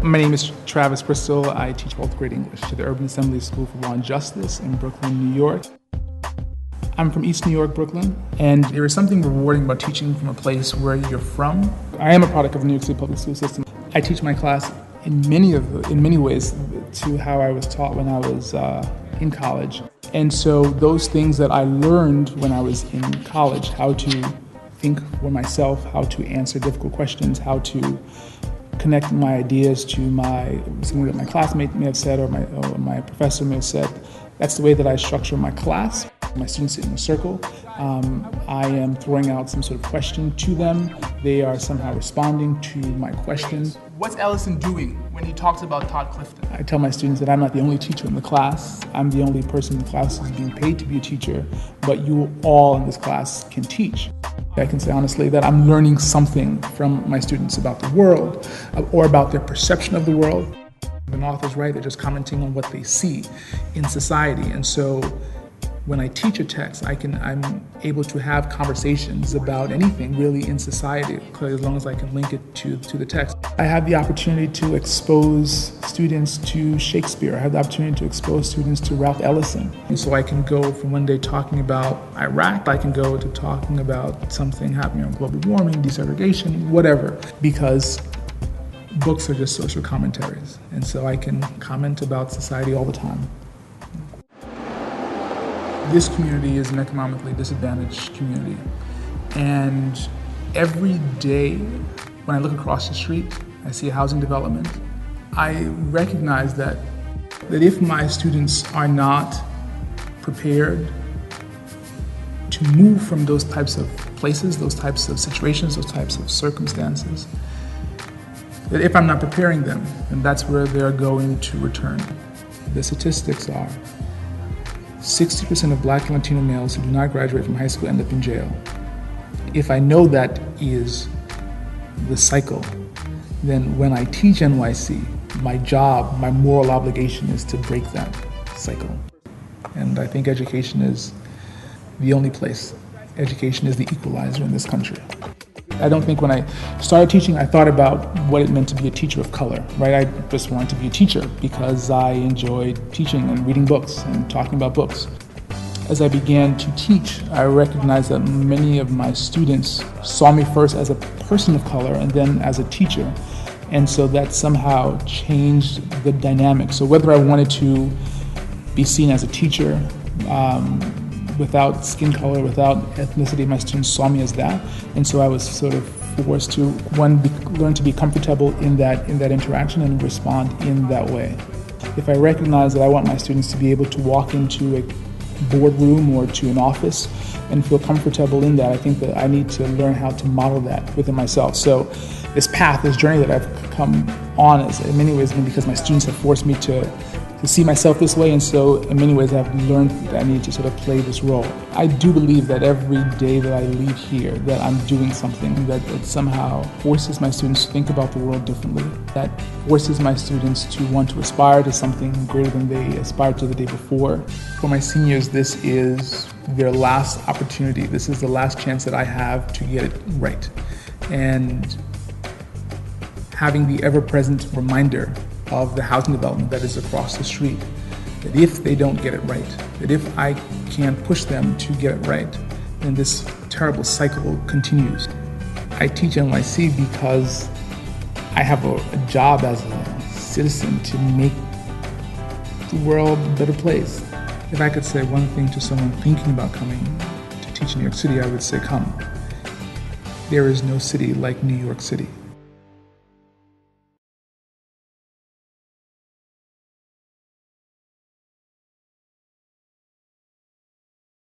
My name is Travis Bristol. I teach 12th grade English at the Urban Assembly School for Law and Justice in Brooklyn, New York. I'm from East New York, Brooklyn, and there is something rewarding about teaching from a place where you're from. I am a product of the New York City public school system. I teach my class in many ways to how I was taught when I was in college. And so those things that I learned when I was in college, how to think for myself, how to answer difficult questions, how to connect my ideas to something that my classmate may have said or my professor may have said. That's the way that I structure my class. My students sit in a circle. I am throwing out some sort of question to them. They are somehow responding to my question. What's Ellison doing when he talks about Todd Clifton? I tell my students that I'm not the only teacher in the class. I'm the only person in the class who's being paid to be a teacher, but you all in this class can teach. I can say honestly that I'm learning something from my students about the world or about their perception of the world. When authors write, they're just commenting on what they see in society. And so when I teach a text, I'm able to have conversations about anything really in society, as long as I can link it to the text. I have the opportunity to expose students to Shakespeare. I have the opportunity to expose students to Ralph Ellison. And so I can go from one day talking about Iraq, I can go to talking about something happening on global warming, desegregation, whatever, because books are just social commentaries. And so I can comment about society all the time. This community is an economically disadvantaged community. And every day when I look across the street, I see a housing development, I recognize that if my students are not prepared to move from those types of places, those types of situations, those types of circumstances, that if I'm not preparing them, then that's where they're going to return. The statistics are 60% of Black and Latino males who do not graduate from high school end up in jail. If I know that is the cycle, then when I teach NYC, my job, my moral obligation is to break that cycle. And I think education is the only place. Education is the equalizer in this country. I don't think when I started teaching, I thought about what it meant to be a teacher of color, right? I just wanted to be a teacher because I enjoyed teaching and reading books and talking about books. As I began to teach, I recognized that many of my students saw me first as a person of color and then as a teacher. And so that somehow changed the dynamic. So whether I wanted to be seen as a teacher, without skin color, without ethnicity, my students saw me as that. And so I was sort of forced to, learn to be comfortable in that interaction and respond in that way. If I recognize that I want my students to be able to walk into a boardroom or to an office and feel comfortable in that, I think that I need to learn how to model that within myself. So this path, this journey that I've come on has in many ways been because my students have forced me to see myself this way, and so in many ways I've learned that I need to sort of play this role. I do believe that every day that I leave here that I'm doing something that somehow forces my students to think about the world differently, that forces my students to want to aspire to something greater than they aspired to the day before. For my seniors, this is their last opportunity. This is the last chance that I have to get it right. And having the ever-present reminder of the housing development that is across the street, that if they don't get it right, that if I can't push them to get it right, then this terrible cycle continues. I teach NYC because I have a job as a citizen to make the world a better place. If I could say one thing to someone thinking about coming to teach in New York City, I would say, come. There is no city like New York City.